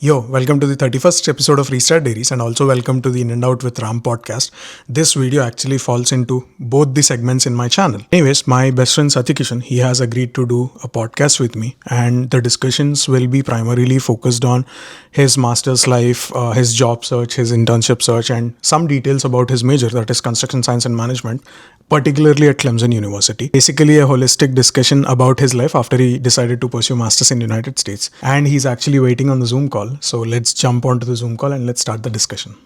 Yo, welcome to the 31st episode of Restart Diaries and also welcome to the In&Out with Ram podcast. This video actually falls into both the segments in my channel. Anyways, my best friend Satya Kishan, he has agreed to do a podcast with me and the discussions will be primarily focused on his master's life, his job search, his internship search and some details about his major, that is construction science and management, particularly at Clemson University. Basically a holistic discussion about his life after he decided to pursue masters in the United States. And he's actually waiting on the Zoom call. So let's jump onto the Zoom call and let's start the discussion.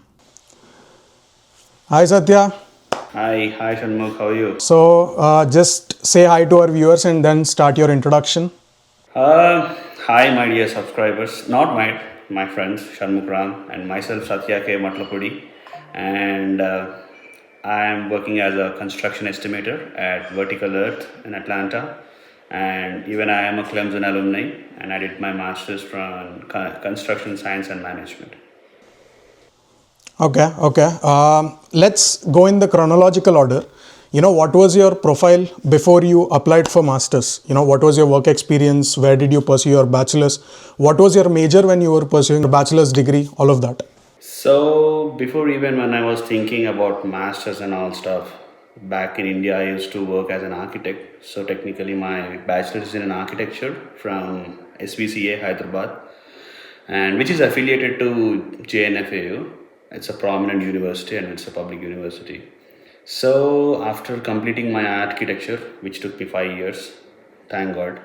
Hi Satya. Hi Shanmugh, how are you? So just say hi to our viewers and then start your introduction. Hi my dear subscribers, not my friends Shanmugh Ram and myself Satya K. Matlapudi, and I am working as a construction estimator at Vertical Earth in Atlanta, and even I am a Clemson alumni and I did my master's from construction science and management. Okay. Let's go in the chronological order. What was your profile before you applied for masters? What was your work experience? Where did you pursue your bachelor's? What was your major when you were pursuing a bachelor's degree? All of that. So before, even when I was thinking about masters and all stuff, back in India I used to work as an architect. So technically my bachelor's is in architecture from SVCA Hyderabad, and which is affiliated to JNFAU. It's a prominent university and it's a public university. So after completing my architecture, which took me 5 years, thank God,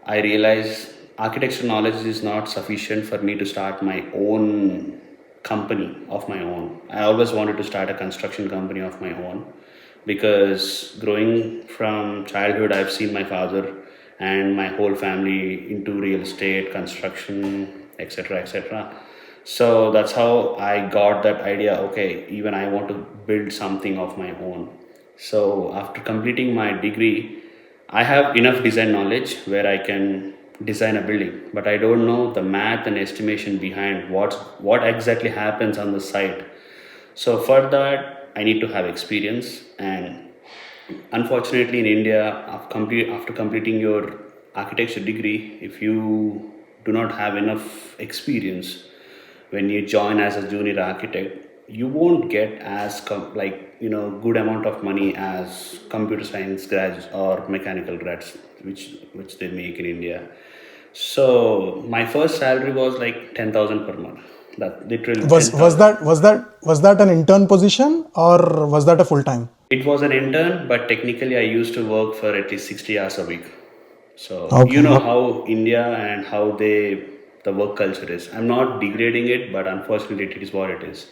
I realized architecture knowledge is not sufficient for me to start my own company of my own. I always wanted to start a construction company of my own because growing from childhood, I've seen my father and my whole family into real estate, construction, etc. etc. So that's how I got that idea. Okay, even I want to build something of my own. So after completing my degree, I have enough design knowledge where I can design a building, but I don't know the math and estimation behind what exactly happens on the site. So for that, I need to have experience. And unfortunately, in India, after completing your architecture degree, if you do not have enough experience, when you join as a junior architect, you won't get as good amount of money as computer science grads or mechanical grads, which they make in India. So my first salary was like 10,000 per month. That literally Was 10,000. that an intern position or was that a full time? It was an intern, but technically I used to work for at least 60 hours a week. So you Okay. know how India and how the work culture is. I'm not degrading it, but unfortunately it is what it is.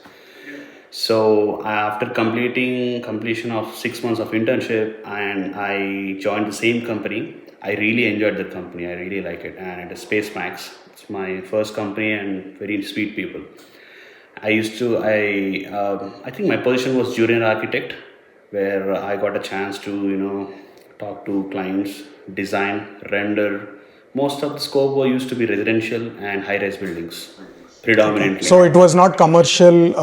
So after completion of 6 months of internship, and I joined the same company. I really enjoyed the company. I really like it, and it is Space Max. It's my first company and very sweet people. I think my position was junior architect, where I got a chance to talk to clients, design, render. Most of the scope used to be residential and high-rise buildings, predominantly. So it was not commercial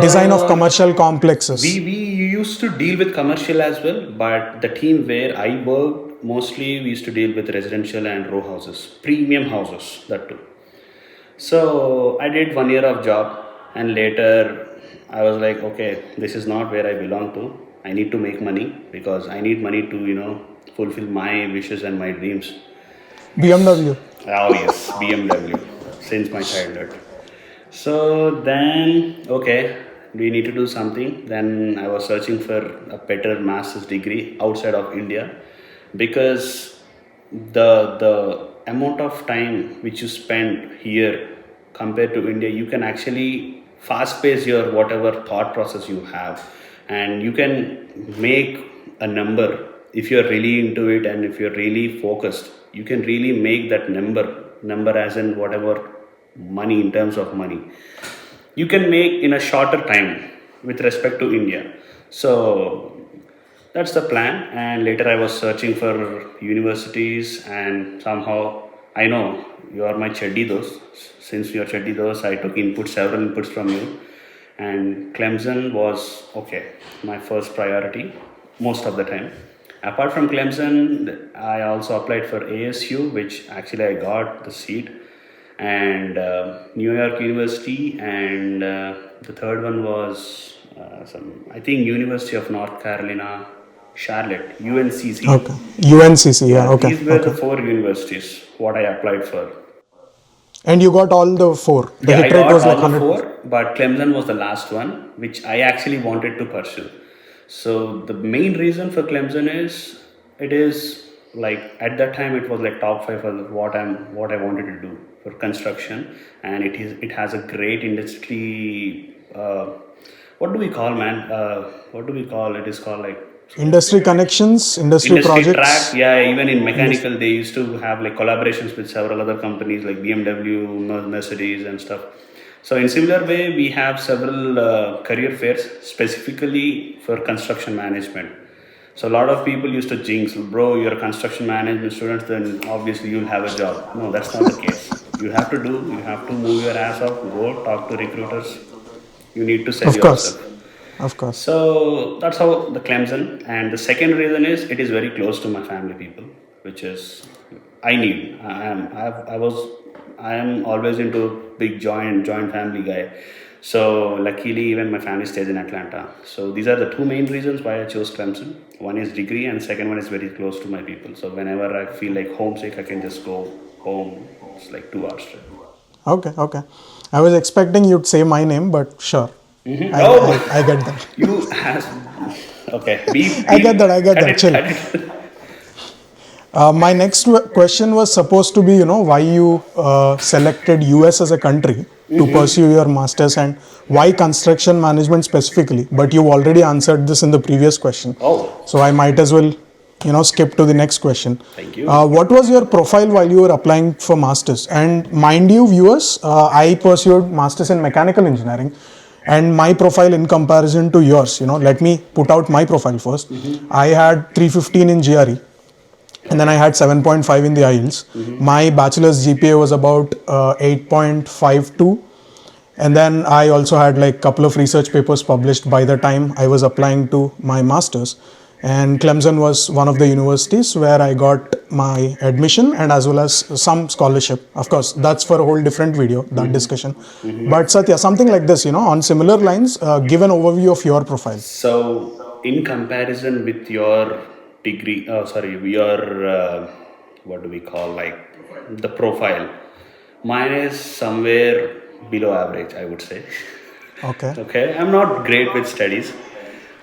design of Uh, commercial we complexes. we used to deal with commercial as well, but the team where I worked mostly we used to deal with residential and row houses, premium houses, that too. So I did 1 year of job, and later I was like, okay, this is not where I belong to. I need to make money because I need money to fulfill my wishes and my dreams. BMW. Oh yes, BMW since my childhood. So then, okay, we need to do something. Then I was searching for a better master's degree outside of India because the amount of time which you spend here compared to India, you can actually fast pace your whatever thought process you have, and you can make a number if you're really into it and if you're really focused. You can really make that number as in whatever money, in terms of money you can make in a shorter time with respect to India. So that's the plan. And later I was searching for universities, and somehow I know you are my cheddi dos. Since you are cheddi dos, I took several inputs from you, and Clemson was okay, my first priority most of the time. Apart from Clemson, I also applied for ASU, which actually I got the seat, and New York University, and the third one was I think University of North Carolina, Charlotte, UNCC. Okay. UNCC. Yeah. Yeah, Okay. these were the Okay. four universities what I applied for. And you got all the four. The Yeah, I hit rate got was like all the 100%. four, but Clemson was the last one, which I actually wanted to pursue. So the main reason for Clemson is it is like at that time it was like top five for what I wanted to do for construction, and it has a great industry. What do we call, man? What do we call it? Is called like Industry connections, industry industry track. projects. Yeah, even in Industry. mechanical they used to have like collaborations with several other companies like BMW, Mercedes and stuff. So in similar way we have several career fairs specifically for construction management. So a lot of people used to jinx, bro, you're a construction management student, then obviously you'll have a job. No, that's not the case. You have to move your ass off, go talk to recruiters, you need to sell Of course. yourself. Of course. So that's how the Clemson. And the second reason is it is very close to my family people, which is I need. I am always into big joint family guy. So luckily, even my family stays in Atlanta. So these are the two main reasons why I chose Clemson. One is degree, and second one is very close to my people. So whenever I feel like homesick, I can just go home. It's like 2 hours trip. Okay. Okay. I was expecting you'd say my name, but sure. Mm-hmm. I get that. You has okay. I get that. I get cut that. it, Chill. cut it. My next question was supposed to be, why you selected US as a country to pursue your masters and why construction management specifically. But you already answered this in the previous question, Oh, so I might as well, skip to the next question. thank you. What was your profile while you were applying for masters? And mind you, viewers, I pursued masters in mechanical engineering. And my profile in comparison to yours, let me put out my profile 1st. I had 315 in GRE. And then I had 7.5 in the IELTS. My bachelor's GPA was about 8.52. And then I also had like a couple of research papers published by the time I was applying to my master's. And Clemson was one of the universities where I got my admission and as well as some scholarship. Of course, that's for a whole different video, that discussion. But Satya, something like this, on similar lines, give an overview of your profile. So, in comparison with your degree, your what do we call like the profile? Mine is somewhere below average, I would say. Okay. Okay, I'm not great with studies.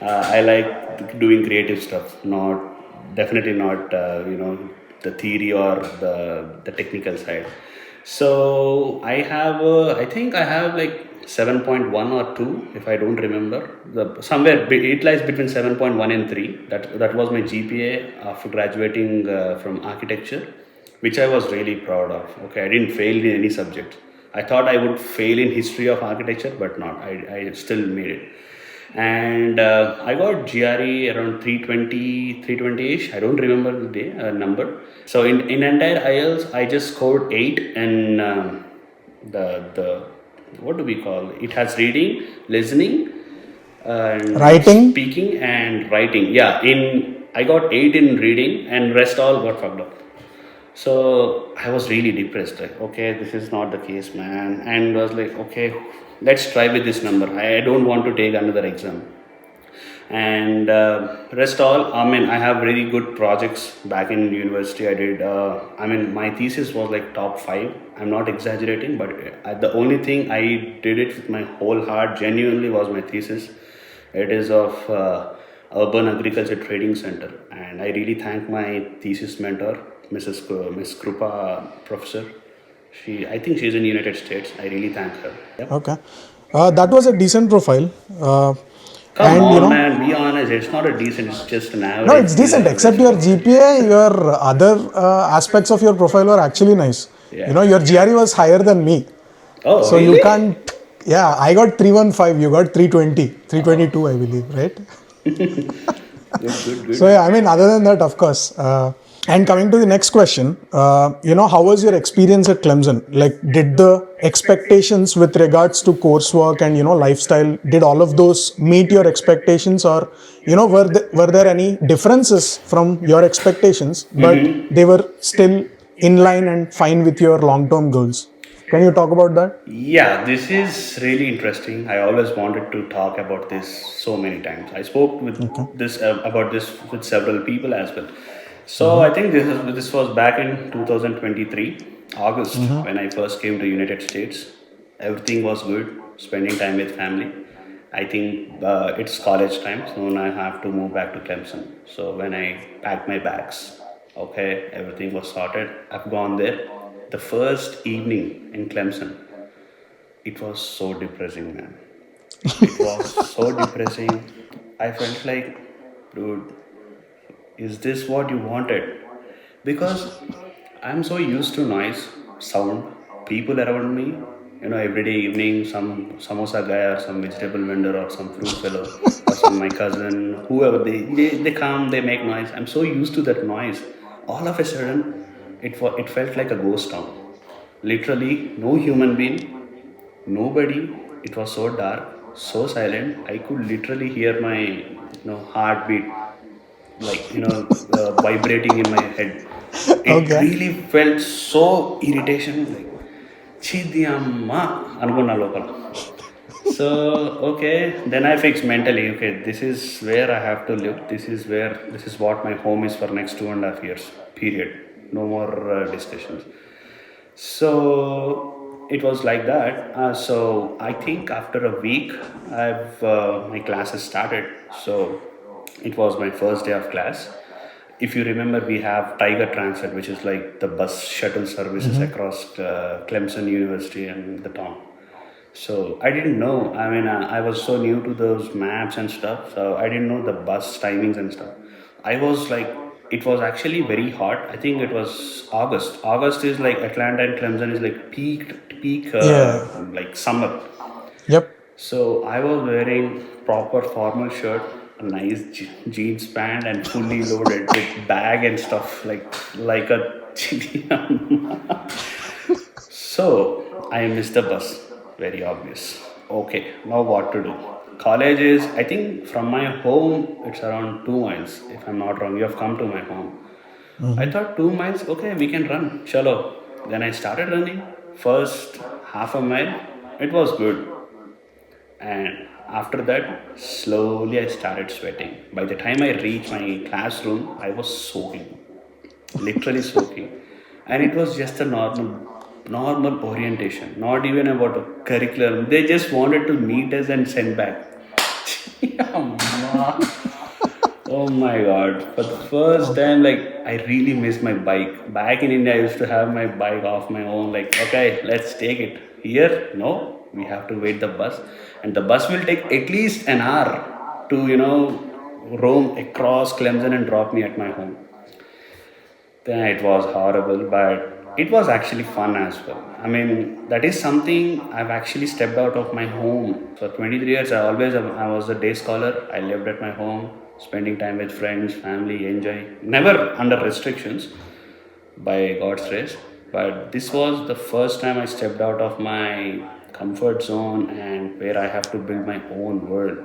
I like doing creative stuff, not definitely not the theory or the technical side. So I think I have like 7.1 or 2 if I don't remember. It lies between 7.1 and 3. That was my GPA after graduating from architecture, which I was really proud of. Okay, I didn't fail in any subject. I thought I would fail in history of architecture, but not. I still made it. And I got GRE around 320, 320-ish. I don't remember the number. So in entire IELTS, I just scored 8, and the what do we call it? It has reading, listening, and Writing. speaking and writing. Yeah, I got 8 in reading, and rest all got fucked up. So I was really depressed. Like, okay, this is not the case, man. And was like, okay, let's try with this number. I don't want to take another exam. And rest all, I have really good projects back in university. I did, my thesis was like top 5. I'm not exaggerating, but the only thing I did it with my whole heart, genuinely, was my thesis. It is of Urban Agriculture Trading Center. And I really thank my thesis mentor, Miss Krupa, professor. I think she's in the United States. I really thank her. Yep. Okay. That was a decent profile. Come And on, man. Be honest. It's not a decent. It's just an average. no, it's decent. Except your GPA, your other aspects of your profile were actually nice. Yeah. Your GRE was higher than me. Oh, So really? you can't. Yeah, I got 315. You got 320, 322, I believe, right? Good. So yeah, other than that, of course. And coming to the next question, how was your experience at Clemson? Like, did the expectations with regards to coursework and lifestyle, did all of those meet your expectations, or were there any differences from your expectations, but they were still in line and fine with your long-term goals? Can you talk about that? Yeah, this is really interesting. I always wanted to talk about this so many times. I spoke with Okay. this about this with several people as well. So I Mm-hmm. think this was back in 2023 August Mm-hmm. when I first came to United States. Everything was good, spending time with family. I think it's college time, so now I have to move back to Clemson. So when I packed my bags, okay, everything was sorted. I've gone there. The first evening in Clemson, it was so depressing, man. It was so depressing. I felt like, dude, is this what you wanted? Because I'm so used to noise, sound, people around me. Every day evening, some samosa guy or some vegetable vendor or some fruit fellow or some my cousin, whoever they come, they make noise. I'm so used to that noise. All of a sudden, it felt like a ghost town. Literally, no human being, nobody. It was so dark, so silent. I could literally hear my heartbeat, like vibrating in my head. It Okay. really felt so irritation, like chidiyamma అనుకున్నా లోపల. So okay, then I fixed mentally, okay, this is where I have to live. This is what my home is for next 2.5 years. Period. No more discussions. So it was like that. So I think after a week, I've my classes started. So it was my first day of class. If you remember, we have Tiger Transit, which is like the bus shuttle services Mm-hmm. across Clemson University and the town. So I didn't know. I mean, I was so new to those maps and stuff. So I didn't know the bus timings and stuff. I was like, it was actually very hot. I think it was August. August is like Atlanta and Clemson is like peak, Yeah. like summer. Yep. So I was wearing proper formal shirt, a nice jeans pant, and fully loaded with bag and stuff like a So I missed the bus. Very obvious. Okay, now what to do? College is, I think, from my home, it's around 2 miles, if I'm not wrong. You have come to my home. I Mm-hmm. thought 2 miles, okay, we can run. Chalo. Then I started running. First half a mile, it was good. And after that, slowly I started sweating. By the time I reached my classroom, I was soaking, literally soaking. And it was just a normal orientation, not even about a curriculum. They just wanted to meet us and send back. Yeah, oh my god. For the first Okay. time, like, I really miss my bike. Back in India, I used to have my bike off my own, like, okay, let's take it. Here, no, we have to wait the bus. And the bus will take at least an hour to, roam across Clemson and drop me at my home. Then it was horrible, but it was actually fun as well. I mean, that is something I've actually stepped out of my home. For 23 years, I was a day scholar. I lived at my home, spending time with friends, family, enjoy, never under restrictions by God's grace. But this was the first time I stepped out of my comfort zone and where I have to build my own world,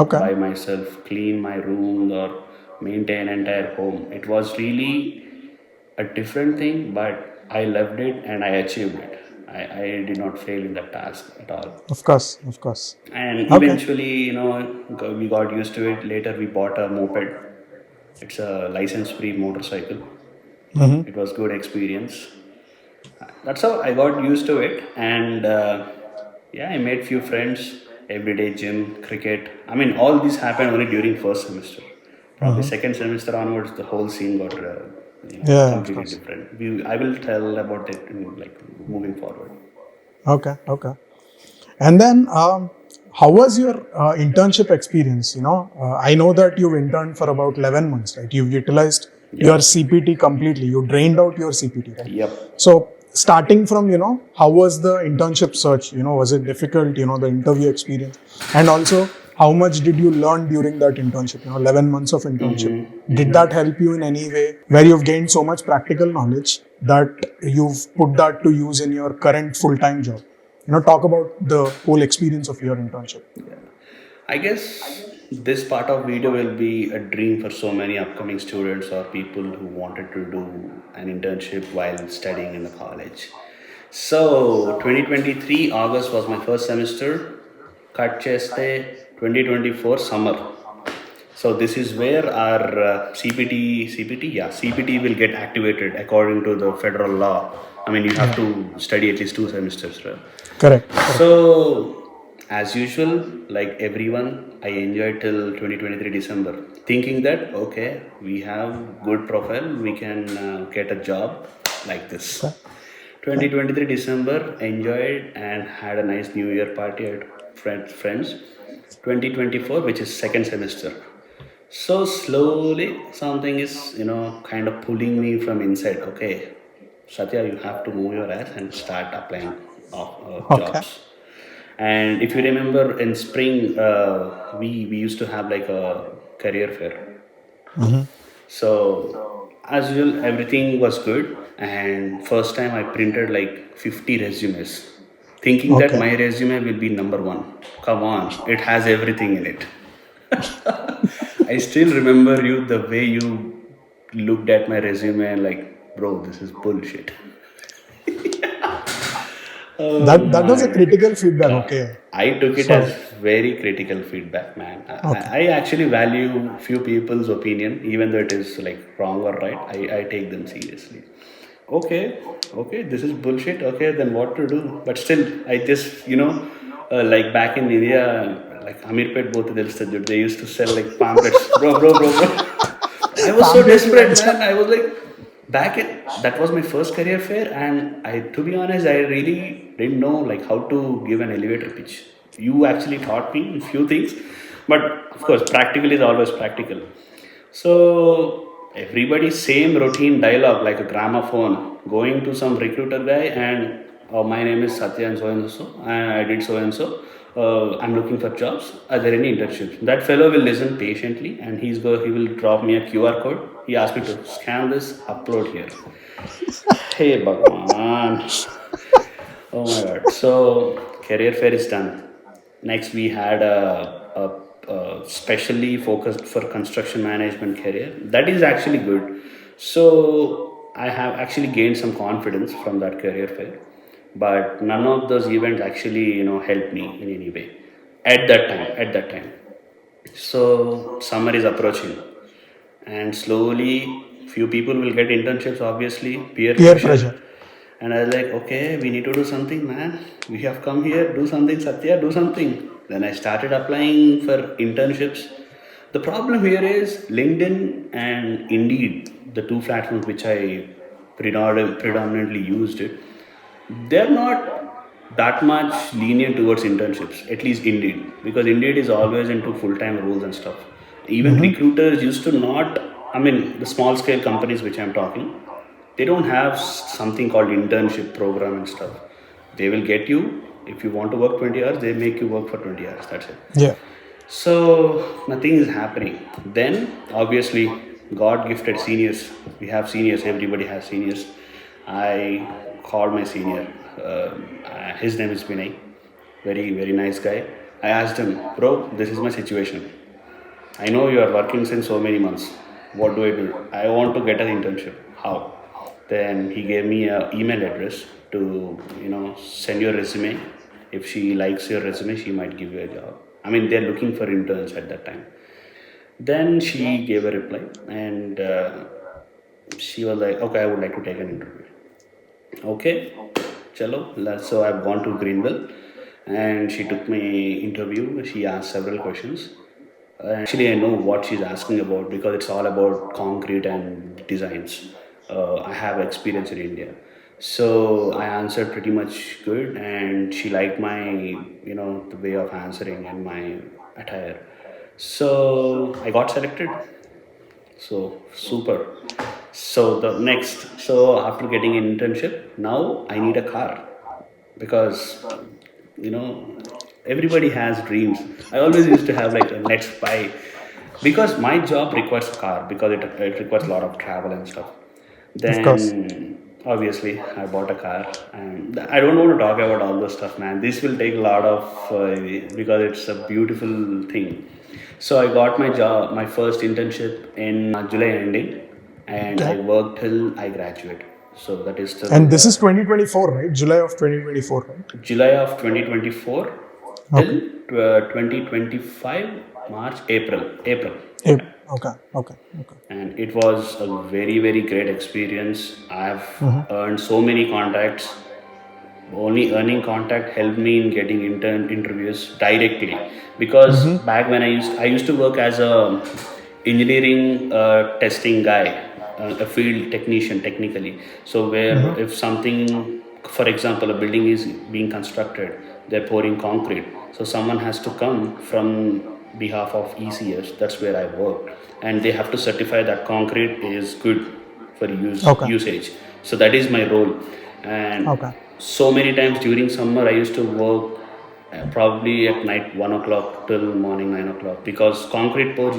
Okay. by myself, clean my room or maintain entire home. It was really a different thing, but I loved it and I achieved it. I did not fail in that task at all. Of course. Of course. And Okay. eventually, we got used to it. Later, we bought a moped. It's a license-free motorcycle. Mm-hmm. It was good experience. That's how I got used to it, and yeah, I made few friends. Everyday gym, cricket. I mean, all this happened only during first semester. Probably Mm-hmm. second semester onwards, the whole scene got Yeah. Of completely course. different. I will tell about it in, like, moving forward. Okay. Okay. And then, how was your internship experience? I know that you've interned for about 11 months, right? You've utilized your Yep. CPT completely. You drained out your CPT, right? Yep. So, starting from, how was the internship search? Was it difficult, the interview experience? And also, how much did you learn during that internship? 11 months of internship. Did that help you in any way where you've gained so much practical knowledge that you've put that to use in your current full-time job? Talk about the whole experience of your internship. I guess this part of video will be a dream for so many upcoming students or people who wanted to do an internship while studying in the college. So 2023 August was my first semester. Cut cheste 2024 summer. So this is where our CPT will get activated according to the federal law. I mean, you have Yeah. to study at least 2 semesters, right? Correct. Correct. So, as usual, like everyone, I enjoyed till 2023 December, thinking that okay, we have good profile, we can get a job like this. Okay. Okay. 2023 December, enjoyed and had a nice New Year party at friends. 2024, which is second semester. So slowly, something is kind of pulling me from inside. Okay, Satya, you have to move your ass and start applying of Okay. jobs. And if you remember, in spring, we used to have like a career fair. Mm-hmm. So as usual, everything was good. And first time I printed like 50 resumes, thinking that Okay. my resume will be number one. Come on, it has everything in it. I still remember you the way you looked at my resume and like, bro, this is bullshit. Oh That was a my critical feedback. god. Okay. I took it as So very critical feedback, man. okay. I actually value few people's opinion, even though it is like wrong or right. I take them seriously. Okay, okay, this is bullshit. Okay, then what to do? But still, I just like back in India, like Amirpet both they used to sell like pamphlets, bro. I was so Pamphlet you desperate, went. man. I was like, back in that was my first career fair, and to be honest, I really didn't know like how to give an elevator pitch. You actually taught me a few things, but of course, practical is always practical. So everybody same routine dialogue like a gramophone, going to some recruiter guy and my name is Satya and so and I did so and so. I'm looking for jobs. Are there any internships? That fellow will listen patiently and he will drop me a QR code. He asked me to scan this, upload here. Hey Bhagwan. Oh my god. So career fair is done. Next we had a specially focused for construction management career. That is actually good. So I have actually gained some confidence from that career fair. But none of those events actually, helped me in any way. At that time. So summer is approaching and slowly few people will get internships, obviously peer Peer pressure. pressure. And I was like, okay, we need to do something, man. We have come here, do something, Satya, do something. Then I started applying for internships. The problem here is LinkedIn and Indeed, the two platforms which I predominantly used it, they're not that much lenient towards internships, at least Indeed, because Indeed is always into full-time roles and stuff. Even Mm-hmm. recruiters used to not, I mean, the small scale companies which I'm talking, they don't have something called internship program and stuff. They will get you, if you want to work 20 hours, they make you work for 20 hours, that's it. Yeah. So nothing is happening. Then obviously God gifted seniors. We have seniors. Everybody has seniors. I called my senior. His name is Vinay. Very nice guy. I asked him, bro, this is my situation. I know you are working since so many months. What do I do? I want to get an internship. How? Then he gave me an email address to send your resume. If she likes your resume, she might give you a job. I mean, they're looking for interns at that time. Then she gave a reply, and she was like, "Okay, I would like to take an interview." Okay, chalo. So I've gone to Greenville, and she took my interview. She asked several questions. Actually, I know what she's asking about because it's all about concrete and designs. I have experience in India, so I answered pretty much good, and she liked my the way of answering and my attire. So I got selected. So super. So after getting an internship, now I need a car because you know everybody has dreams. I always used to have like a next buy because my job requires a car because it requires a lot of travel and stuff. Of course. Then obviously I bought a car and I don't want to talk about all this stuff, man. This will take a lot of because it's a beautiful thing. So I got my first internship in July ending, and I Okay. worked till I graduate. So that is And still this is 2024, right? July of 2024, right? July of 2024 till Okay. 2025 March, April. Eh, Yeah. Okay. Okay. Okay. And it was a very very great experience. I've earned so many contacts. Only earning contact helped me in getting intern interviews directly, because back when I used to work as a engineering testing guy, a field technician technically. So where if something, for example, a building is being constructed, they're pouring concrete, so someone has to come from behalf of ECS. That's where I worked, and they have to certify that concrete is good for Okay. usage. So that is my role. And Okay. so many times during summer I used to work probably at night 1 o'clock till morning 9 o'clock, because concrete pours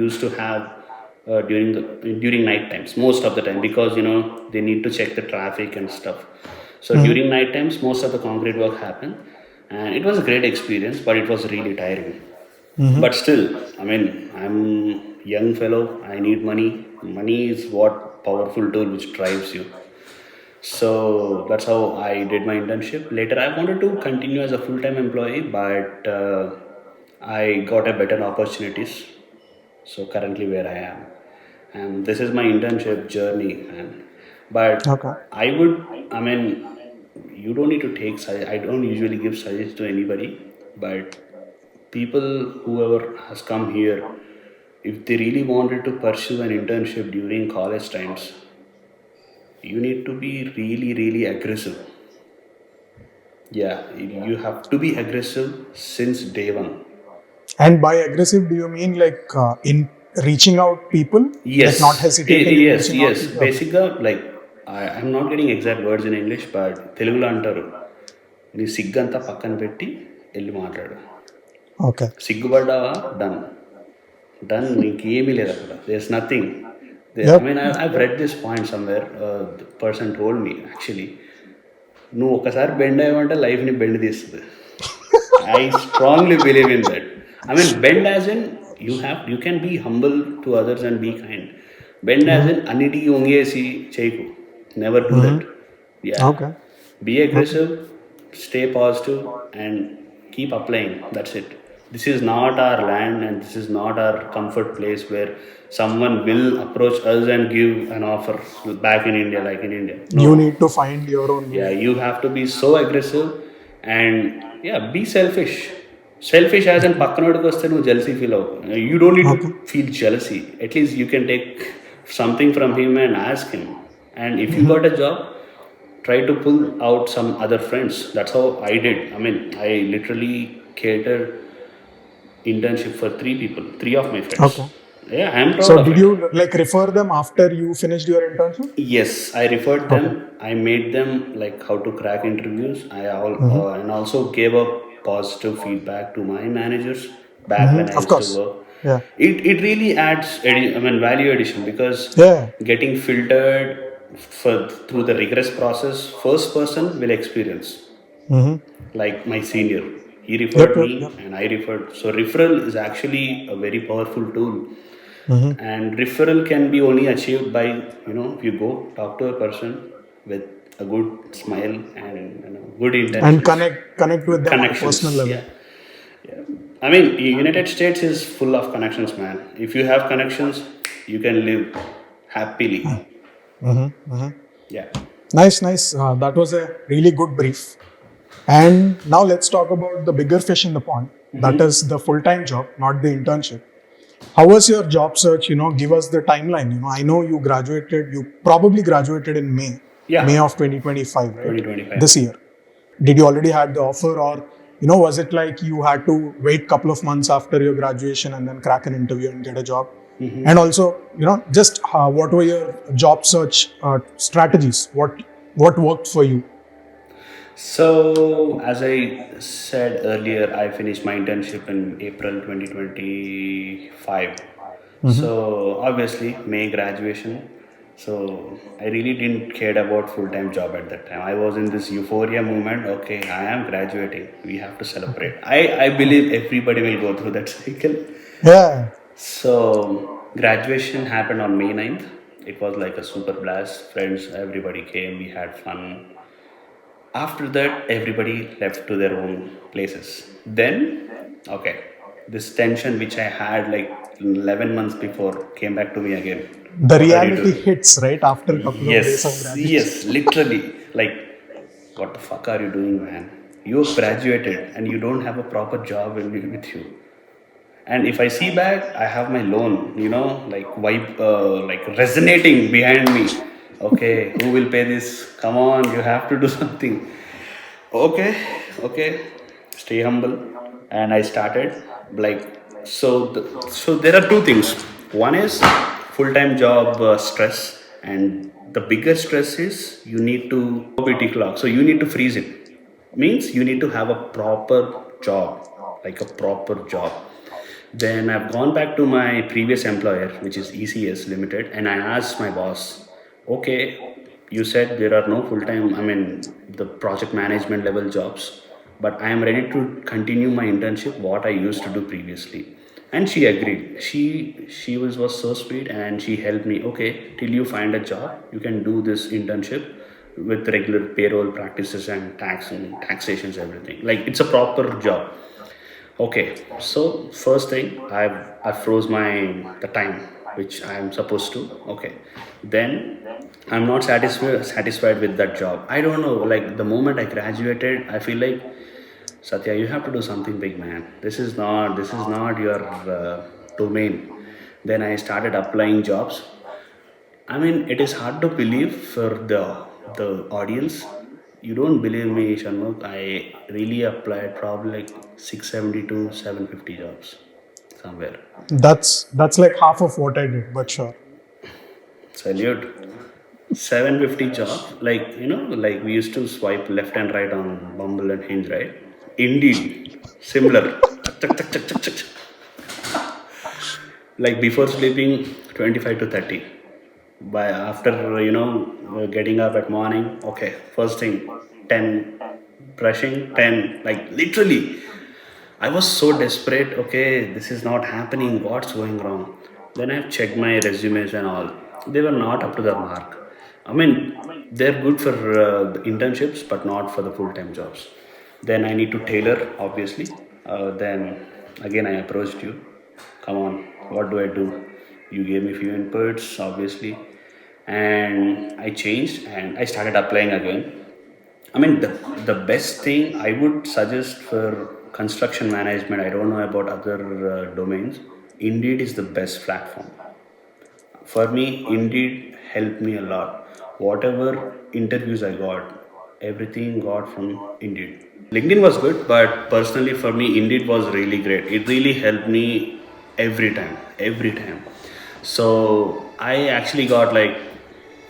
used to have during night times most of the time, because they need to check the traffic and stuff. So during night times most of the concrete work happened, and it was a great experience, but it was really tiring. But still, I mean, I'm young fellow, I need money. Money is what powerful tool which drives you. So that's how I did my internship. Later, I wanted to continue as a full time employee, but I got a better opportunities. So currently, where I am, and this is my internship journey. And Okay. but I would, I mean, you don't need to take. I don't usually give suggestions to anybody, but people whoever has come here, if they really wanted to pursue an internship during college times, you need to be really really aggressive. Yeah, you have to be aggressive since day one. And by aggressive, do you mean like in reaching out people, like not Yes, hesitating in yes, reaching out yes. people? Okay. Basically, like I'm not getting exact words in English, but తెలుగులో అంటారు, నీ సిగ్గంతా పక్కన పెట్టి వెళ్ళి మాట్లాడు. Okay. సిగ్గుపడ్డావా, done done, నీకేమీ లేదు అక్కడ, there's nothing. I Yep. mean, I've read this point somewhere. The person told me actually, నువ్వు ఒకసారి బెండ్ అయ్యావంటే లైఫ్ని బెండ్ తీస్తుంది. I strongly believe in that. I mean, bend as in you can be humble to others and be kind. Bend as in అన్నిటికీ వంగేసి చేయకు. Never do that. Yeah. Okay. Be Okay. aggressive, stay positive, and keep applying. That's it. This is not our land, and this is not our comfort place where someone will approach us and give an offer back in India, like in India. No. You need to find your own Yeah, way. you have to be so aggressive, and yeah, be selfish. Selfish as in పక్కనోడికి వస్తే నువ్వు jealousy feel అవ్వకు. You don't need to Okay. feel jealousy. At least you can take something from him and ask him. And if you got a job, try to pull out some other friends. That's how I did. I mean, I literally catered internship for 3 people, 3 of my friends. Okay. Yeah, I am proud So of did it. you like refer them after you finished your internship? Yes, I referred them. Okay. I made them like how to crack interviews. And also gave up positive feedback to my managers back when I Of used to course. work. Yeah. It really adds value addition, because Yeah. getting filtered for through the rigorous process, first person will experience. Like my senior, he Yep. referred Yep. me Yep. and I referred. So referral is actually a very powerful tool. And referral can be only achieved by, if you go talk to a person with a good smile and good And intentions, connect with them on a personal connections. level. Yeah, yeah. I mean, United States is full of connections, man. If you have connections, you can live happily. Yeah. Nice, nice. That was a really good brief. And now let's talk about the bigger fish in the pond. That is the full-time job, not the internship. How was your job search? Give us the timeline. I know you probably graduated in May, Yeah. May of 2025, right? 2025. This year. Did you already had the offer, or, was it like you had to wait couple of months after your graduation and then crack an interview and get a job? And also, just what were your job search strategies? What worked for you? So, as I said earlier, I finished my internship in April 2025. So, obviously, May graduation. So, I really didn't care about full-time job at that time. I was in this euphoria moment. Okay, I am graduating. We have to celebrate. I believe everybody will go through that cycle. Yeah. So, graduation happened on May 9th. It was like a super blast. Friends, everybody came, we had fun. After that, everybody left to their own places. Then, okay, this tension which I had like 11 months before came back to me again. The What are you reality doing? hits right after a couple of days of graduation. Yes, literally. Like, what the fuck are you doing, man? You have graduated and you don't have a proper job with you. And if I see back, I have my loan, like vibe, like resonating behind me. Okay, who will pay this? Come on, you have to do something. Okay, okay, stay humble. And I started like so. There are two things. One is full-time job stress, and the biggest stress is you need to OPT clock. So you need to freeze it. Means you need to have a proper job, like a proper job. Then I've gone back to my previous employer, which is ECS Limited, and I asked my boss, okay, you said there are no full time, the project management level jobs, but I am ready to continue my internship, what I used to do previously. And she agreed. She was so sweet and she helped me, okay, till you find a job, you can do this internship with regular payroll practices and tax and taxations, everything. Like it's a proper job. Okay, so first thing I froze the time which I am supposed to. Okay, then I'm not satisfied with that job. I don't know. Like the moment I graduated, I feel like Satya, you have to do something big, man. This is not your domain. Then I started applying jobs. It is hard to believe for the audience. You don't believe me, Shanmugh. I really applied probably like 670 to 750 jobs somewhere. That's like half of what I did, but sure. Salute. 750 jobs. Like, like we used to swipe left and right on Bumble and Hinge, right? Indeed. Similar. Chak, chak, chak, chak, chak, chak. Like before sleeping, 25 to 30. By after getting up at morning, okay, first thing 10 brushing, 10, like literally I was so desperate. Okay, this is not happening, what's going wrong? Then I checked my resumes and all. They were not up to the mark. They're good for the internships but not for the full-time jobs. Then I need to tailor, obviously. Then again I approached you. Come on, what do I do? You gave me few inputs, obviously, and I changed and I started applying again. The best thing I would suggest for construction management, I don't know about other domains, Indeed is the best platform. For me, Indeed helped me a lot. Whatever interviews I got, everything got from Indeed. LinkedIn was good, but personally for me, Indeed was really great. It really helped me every time. So I actually got like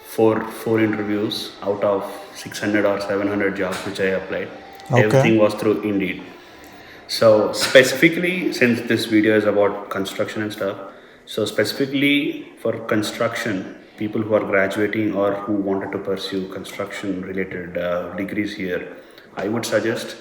four interviews out of 600 or 700 jobs which I applied. Okay. Everything was through Indeed. So specifically, since this video is about construction and stuff, so specifically for construction, people who are graduating or who wanted to pursue construction related degrees here, I would suggest.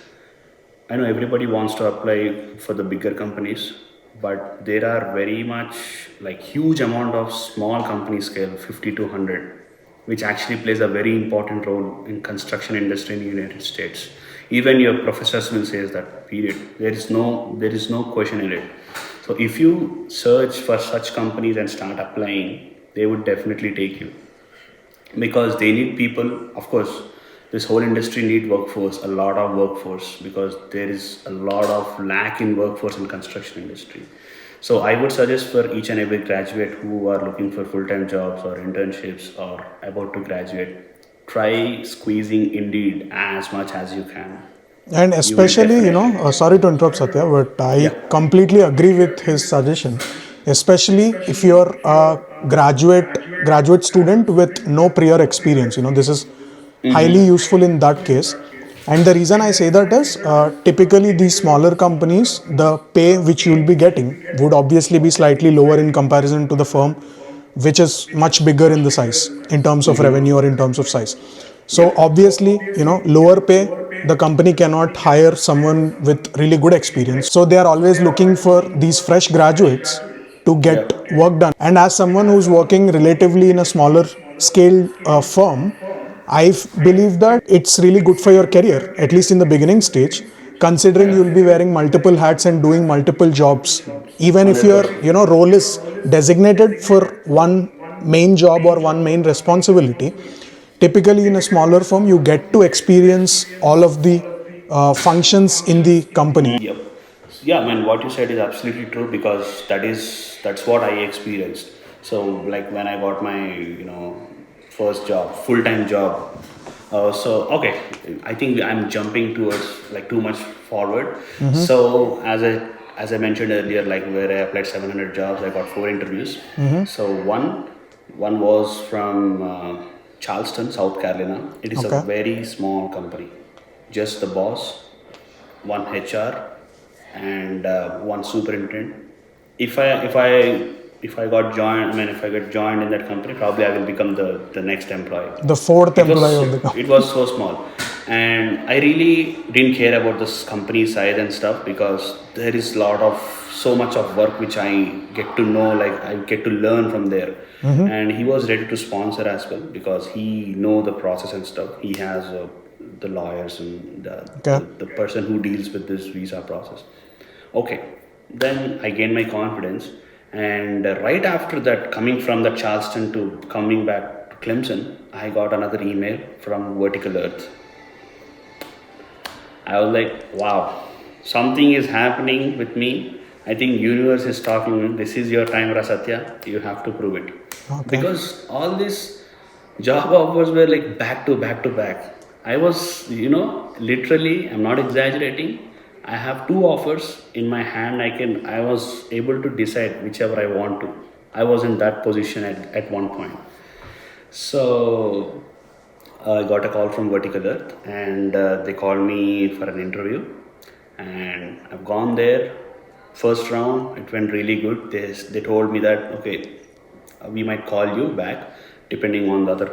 I know everybody wants to apply for the bigger companies, but there are very much like huge amount of small company scale, 50 to 100, which actually plays a very important role in construction industry in the United States. Even your professors will say that period. There is no question in it. So if you search for such companies and start applying, they would definitely take you because they need people. Of course, this whole industry need workforce, a lot of workforce, because there is a lot of lack in workforce in construction industry. So I would suggest for each and every graduate who are looking for full-time jobs or internships or about to graduate, try squeezing Indeed as much as you can. And You will especially, definitely. sorry to interrupt Satya, but I Yeah. completely agree with his suggestion. Especially if you're a graduate student with no prior experience, this is highly useful in that case. And the reason I say that is typically these smaller companies, the pay which you'll be getting would obviously be slightly lower in comparison to the firm which is much bigger in the size in terms of revenue or in terms of size. So Yep. obviously, lower pay, the company cannot hire someone with really good experience. So they are always looking for these fresh graduates to get work done. And as someone who's working relatively in a smaller scale firm, I believe that it's really good for your career, at least in the beginning stage, considering you'll be wearing multiple hats and doing multiple jobs. Even if your 100%. role is designated for one main job or one main responsibility, typically in a smaller firm you get to experience all of the functions in the company. Yep. Yeah, man, what you said is absolutely true because that's what I experienced. So like when I got my first job, full time job. So okay, I think I'm jumping towards like too much forward. So as I mentioned earlier, like where I applied 700 jobs, I got 4 interviews. So one was from Charleston, South Carolina. It is a Okay. very small company, just the boss, one HR, and one superintendent. If I got joined, I mean, if I get joined in that company, probably I will become the next employee. The fourth It was employee of the company. it was so small, and I really didn't care about this company size and stuff because there is so much of work which I get to know, like I get to learn from there. And he was ready to sponsor as well because he know the process and stuff. He has the lawyers and Okay. the person who deals with this visa process. Okay, then I gained my confidence, and right after that, coming from the Charleston to coming back to Clemson, I got another email from Vertical Earth. I was like, wow, something is happening with me. I think universe is talking to me. This is your time, Rasatya. You have to prove it. Okay. Because all these job offers were like back to back to back. I was, literally, I'm not exaggerating. I have 2 offers in my hand. I was able to decide whichever I want to. I was in that position at one point. So I got a call from Vertical Earth, and they called me for an interview, and I've gone there. First round, it went really good. They told me that okay, we might call you back depending on the other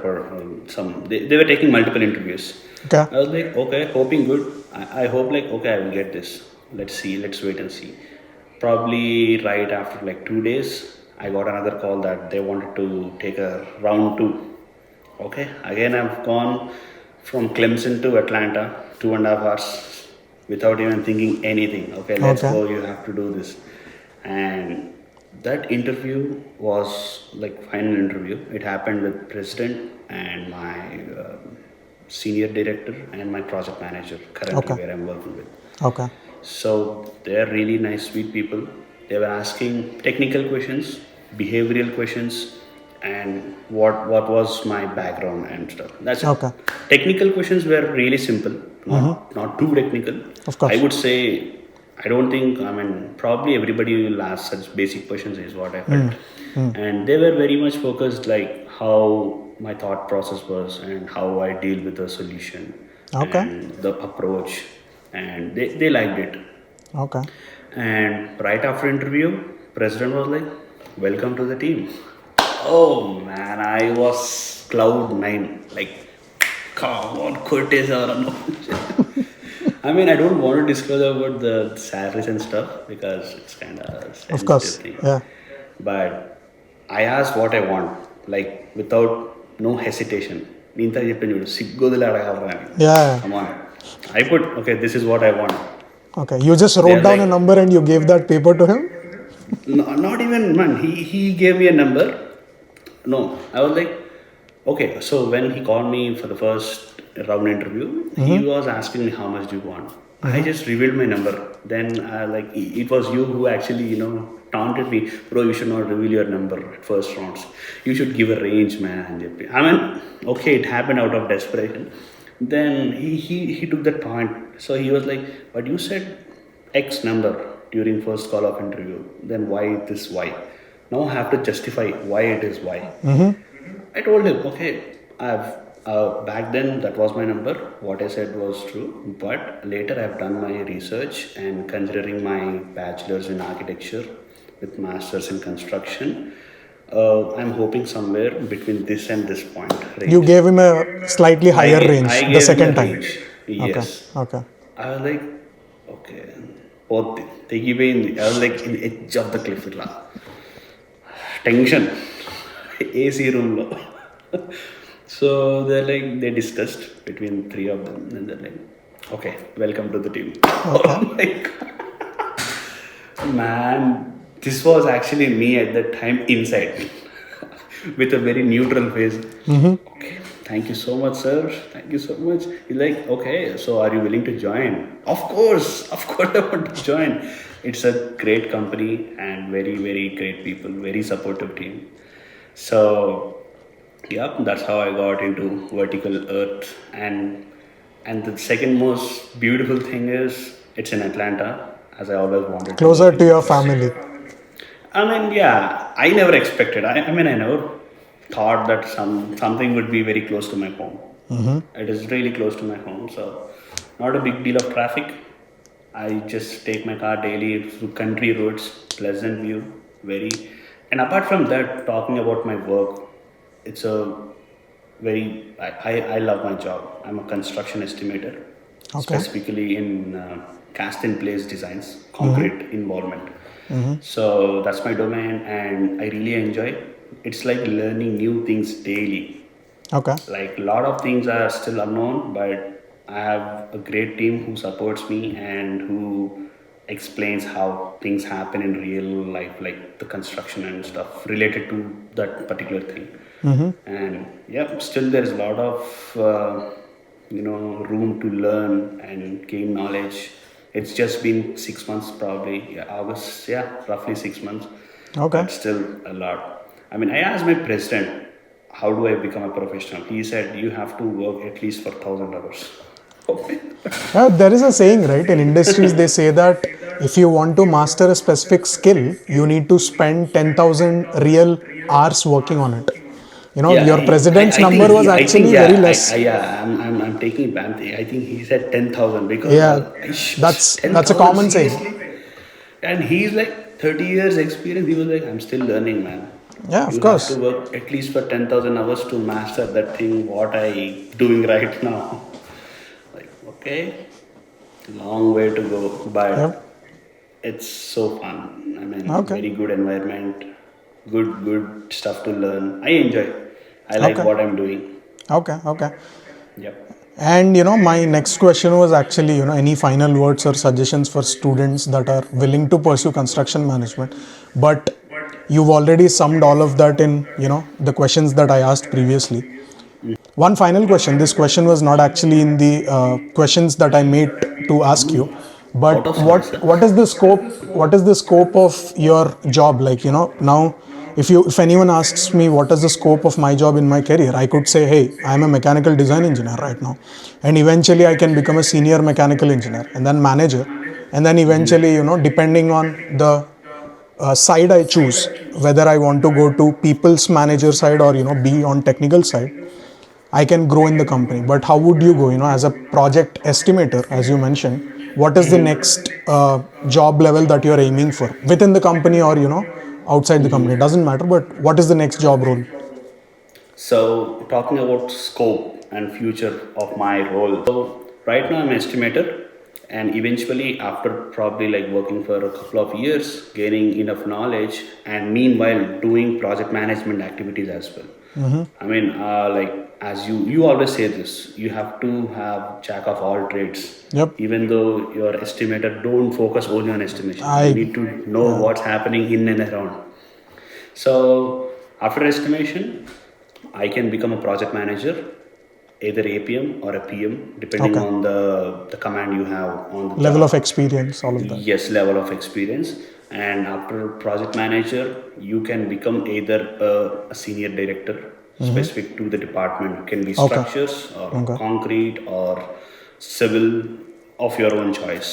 some they were taking multiple interviews. Okay. I was like okay, hoping good. I hope like okay, I will get this. Let's see, let's wait and see. Probably right after like 2 days, I got another call that they wanted to take a round two. Okay, again I've gone from Clemson to Atlanta, 2.5 hours without even thinking anything. Okay, let's Okay. go, you have to do this. And that interview was like final interview. It happened with president and my senior director and my project manager currently Okay. where I'm working with. Okay. So they're really nice, sweet people. They were asking technical questions, behavioral questions, and what was my background and stuff. That's it. Okay. Technical questions were really simple, not too technical. Of course. I would say I don't think I mean probably everybody will ask such basic questions is what I felt. And they were very much focused like how my thought process was and how I deal with the solution Okay. and the approach, and they liked it. Okay. And right after interview, president was like, "Welcome to the team." Oh man, I was cloud 9. Like, come on, Curtis or no. I mean, I don't want to disclose about the salaries and stuff because it's kind of Of sensitive course. thing. Yeah. But I asked what I want, like without no hesitation. ఇంత చెప్పాను చూడు సిగ్గొదిలి అడగలరా అని. Yeah. Come on. I put, okay, this is what I want. Okay. You just wrote They're down like- a number and you gave that paper to him? No, not even, man. He gave me a number. No, I was like, okay. So when he called me for the first round interview, he was asking me how much do you want. I just revealed my number. Then like it was you who actually taunted me, bro. You should not reveal your number at first rounds. You should give a range, man. And I mean, okay, it happened out of desperation. Then he took that point. So he was like, but you said X number during first call of interview. Then why this Y? Now I have to justify why it is Y. I told him, okay, I've back then that was my number. What I said was true, but later I've done my research and considering my bachelor's in architecture with masters in construction, I'm hoping somewhere between this and this point. Range. You gave him a slightly higher range I the gave second him a time. range. Yes. Okay. I was like, okay, both they give in. I was like in the edge of the cliff. tension. AC room lo. So they're like, they discussed between three of them, and they're like, okay, welcome to the team. Okay. Oh my god, man, this was actually me at that time inside with a very neutral face. Okay, thank you so much, sir. Thank you so much. He's like, okay, so are you willing to join? Of course, I want to join. It's a great company and very, very great people, very supportive team. So, yeah, that's how I got into vertical earth. And the second most beautiful thing is it's in Atlanta, as I always wanted to Closer work to in. your family. I mean, yeah, I never expected. I mean, I never thought that something would be very close to my home. It is really close to my home, so not a big deal of traffic. I just take my car daily through country roads, pleasant view, very. And apart from that, talking about my work, it's a very. I love my job. I'm a construction estimator, Okay. specifically in cast in place designs, concrete involvement. So that's my domain, and I really enjoy. It's like learning new things daily. Okay. Like a lot of things are still unknown, but I have a great team who supports me and who explains how things happen in real life, like the construction and stuff related to that particular thing. And yeah, still there's a lot of room to learn and gain knowledge. It's just been 6 months, probably. Yeah, August. Yeah, roughly 6 months, Okay. but still a lot. I mean, I asked my president, how do I become a professional? He said, you have to work at least for 1,000 hours. Okay. There is a saying, right? In industries, they say that if you want to master a specific skill, you need to spend 10,000 real hours working on it. Yeah, Your president's I think number was I think actually very yeah, less. I'm taking back. I think he said 10,000 because Yeah, ten that's a thousand common saying. seriously, and he's like 30 years experience. He was like, I'm still learning, man. Yeah, of You have to course. work at least for 10,000 hours to master that thing. What I doing right now? Like, okay, long way to go, Yep. but it's so fun. I mean, Okay. very good environment, good stuff to learn. I enjoy. I like Okay. what I'm doing. Okay. Okay. Yep. And my next question was actually, any final words or suggestions for students that are willing to pursue construction management, but you've already summed all of that in, the questions that I asked previously. One final question. This question was not actually in the questions that I made to ask you, Out but of service. what is the scope? What is the scope of your job? Like now, if anyone asks me what is the scope of my job in my career, I could say, hey, I'm a mechanical design engineer right now, and eventually I can become a senior mechanical engineer and then manager, and then eventually depending on the side I choose, whether I want to go to people's manager side or be on technical side, I can grow in the company. But how would you go, as a project estimator, as you mentioned, what is the next job level that you're aiming for within the company or, outside the company? It doesn't matter, but what is the next job role? So, talking about scope and future of my role. So, right now I'm an estimator, and eventually, after probably like working for a couple of years, gaining enough knowledge, and meanwhile doing project management activities as well. I mean, like as you always say this, you have to have jack of all trades. Yep. Even though your estimator don't focus only on estimation, you I, need to know what's happening in and around. So after estimation, I can become a project manager, either APM or a PM, depending okay. on the command you have on the Level of job. experience, all of that. Yes, level of experience. And after project manager, you can become either a senior director specific to the department. It can be Okay. structures or Okay. concrete or civil of your own choice.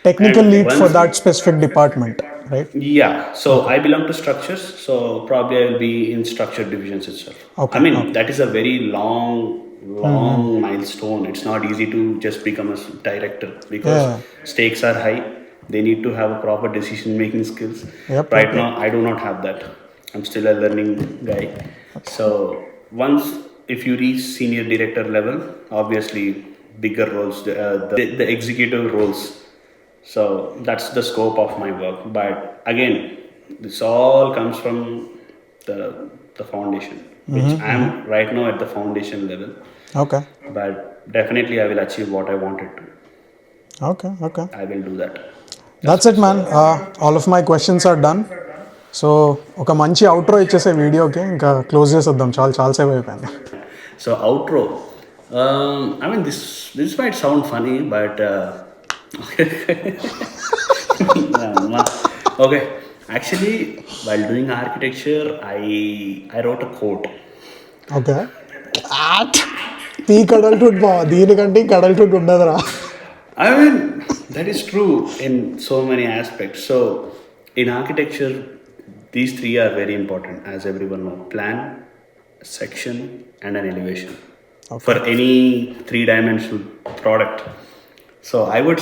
Technical And lead for once that specific department, right? yeah, so Okay. I belong to structures, so probably I will be in structure divisions itself. I Okay. mean, Okay. that is a very long milestone. It's not easy to just become a director because Yeah. stakes are high. They need to have a proper decision making skills. Yep. Yep. Right Yep. now, I do not have that. I'm still a learning guy. So once if you reach senior director level, obviously bigger roles, the executive roles, so that's the scope of my work. But again, this all comes from the foundation, which I am right now at the foundation level. Okay. But definitely, I will achieve what I wanted to. Okay. Okay. I will do that. That's it, man. All of my questions are done. So ఒక మంచి outro ఇచ్చేసే వీడియోకి ఇంకా close చేసేద్దాం. చాలా సేపు అయిపోయింది. So outro. I mean, this might sound funny, but okay. Actually, while doing architecture, I wrote a quote. Okay. Peak adulthood బా, దీనికంటే ఇంక adulthood ఉండదురా. I mean, that is true in so many aspects. So, in architecture, these three are very important, as everyone knows: plan, section, and an elevation. Okay. For any three-dimensional product. So, I would.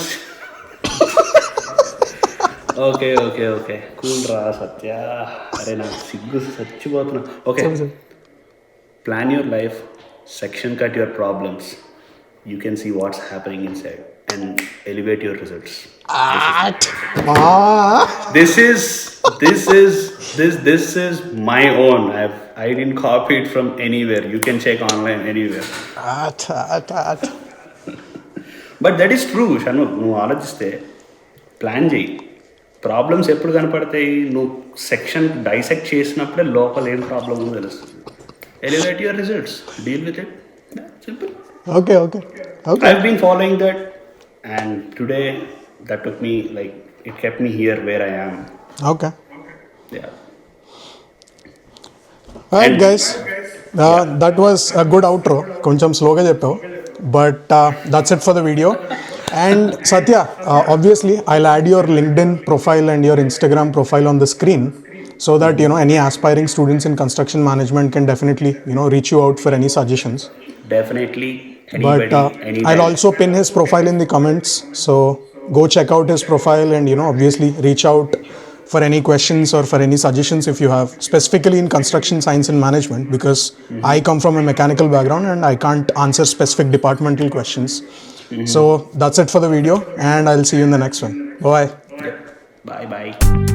Okay. Cool, ra, Satya. Arey na siggu sachipothuna. Okay. Plan your life, section cut your problems. You can see what's happening inside and elevate your results. This is my own. I didn't copy it from anywhere. You can check online anywhere. But that is true, Shanmugh. నువ్వు ఆలోచిస్తే plan చేయి. Problems ఎప్పుడు కనపడతాయి? నువ్వు section dissect చేసినప్పుడే లోపల ఏం problem ఉందో తెలుస్తుంది. Elevate your results. Deal with it. Simple. Okay. I've been following that, and today that took me, like, it kept me here where I am. Okay. Yeah. Alright, guys. That was a good outro. కొంచెం స్లోగా చెప్పావు, but that's it for the video. And Satya, obviously I'll add your LinkedIn profile and your Instagram profile on the screen, so that any aspiring students in construction management can definitely reach you out for any suggestions. Definitely. Anybody, But anytime. I'll also pin his profile in the comments, so go check out his profile and obviously reach out for any questions or for any suggestions if you have, specifically in construction science and management, because I come from a mechanical background and I can't answer specific departmental questions. So that's it for the video, and I'll see you in the next one. Bye. Bye.